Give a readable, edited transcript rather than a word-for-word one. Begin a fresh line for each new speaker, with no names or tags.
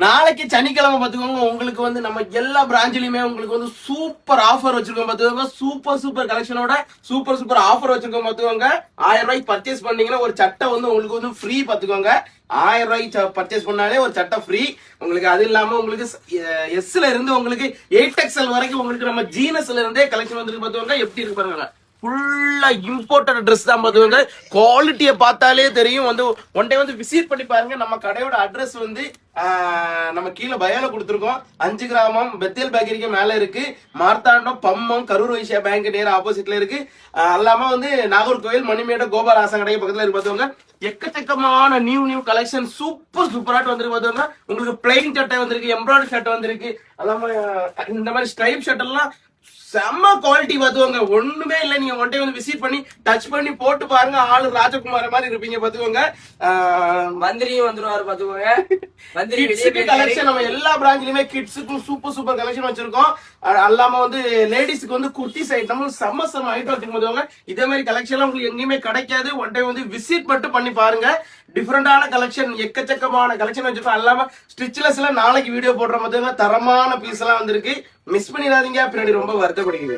நாளைக்கு சனிக்கிழமை பாத்துக்கோங்க, உங்களுக்கு வந்து நம்ம எல்லா பிரான்ச்லயுமே உங்களுக்கு வந்து சூப்பர் ஆஃபர் வச்சிருக்கோம் பாத்துக்கோங்க. சூப்பர் கலெக்ஷனோட சூப்பர் ஆஃபர் வச்சிருக்கோம் பாத்துக்கோங்க. 1000 ரூபாய்க்கு பர்ச்சேஸ் பண்ணீங்கன்னா ஒரு சட்டை வந்து உங்களுக்கு வந்து ஃப்ரீ பாத்துக்கோங்க. 1000 ரூபாய்க்கு பர்ச்சேஸ் பண்ணாலே ஒரு சட்டை ஃப்ரீ உங்களுக்கு. அது இல்லாம உங்களுக்கு எஸ்ல இருந்து உங்களுக்கு 8XL வரைக்கும் உங்களுக்கு நம்ம ஜீனஸ்ல இருந்தே கலெக்ஷன் வந்துருக்கு பாத்துக்கோங்க. எப்படி இருக்கு பாருங்க, ஃபுல்லா இம்போர்ட்டட் ட்ரெஸ் தான் பாத்துக்கோங்க. குவாலிட்டியை பார்த்தாலே தெரியும். வந்து ஒன் டே வந்து விசிட் பண்ணி பாருங்க. நம்ம கடையோட அட்ரஸ் வந்து நம்ம கீழே பயோல கொடுத்துருக்கோம். 5 கிராமம் பெத்தேல் பேக்கரிக்கு மேல இருக்கு. மார்த்தாண்டம் பம்மம் கரூர் வைசியா பேங்க் நேர ஆப்போசிட்ல இருக்கு. அல்லாம வந்து நாகர்கோவில் மணிமேட கோபால் ஆசன் கடைக்கு பக்கத்துல இருக்கு பாத்துக்கோங்க. எக்கச்சக்கமான நியூ கலெக்ஷன் சூப்பராட்டு வந்துருக்கு பாத்துக்கோங்க. உங்களுக்கு பிளைன் சட்டை வந்திருக்கு, எம்ப்ராய்டரி ஷர்ட் வந்திருக்கு. அல்லாம இந்த மாதிரி ஸ்ட்ரைப் ஷர்ட் எல்லாம் செம்ம குவாலிட்டி பாத்துக்கோங்க. ஒண்ணுமே இல்ல, நீங்க ஒன் டைம் வந்து விசிட் பண்ணி டச் பண்ணி போட்டு பாருங்க. ஆளு ராஜகுமார மாதிரி இருப்பீங்க பாத்துக்கோங்க.
மந்திரியும் வந்துருவாரு பாத்துக்கோங்க. மந்திரி
கலெக்ஷன் நம்ம எல்லா பிரான்ச்லயுமே கிட்ஸுக்கும் சூப்பர் கலெக்ஷன் வச்சிருக்கோம். அல்லாம வந்து லேடிஸ்க்கு வந்து குர்த்திஸ் ஐட்டம் செம்ம ஐட்டம் வச்சுக்க பாத்துக்கோங்க. இதே மாதிரி கலெக்ஷன் உங்களுக்கு எங்கேயுமே கிடைக்காது. ஒன் டைம் வந்து விசிட் மட்டும் பண்ணி பாருங்க. டிஃபரெண்டான கலெக்ஷன், எக்கச்சக்கமான கலெக்ஷன் வச்சிருக்கோம். அல்லாம ஸ்டிச்லெஸ்ல நாளைக்கு வீடியோ போடுற மாதிரி தரமான பீஸ் எல்லாம் வந்திருக்கு. மிஸ் பண்ணிடாதீங்க, பின்னாடி ரொம்ப வருத்தப்படுகிறீங்க.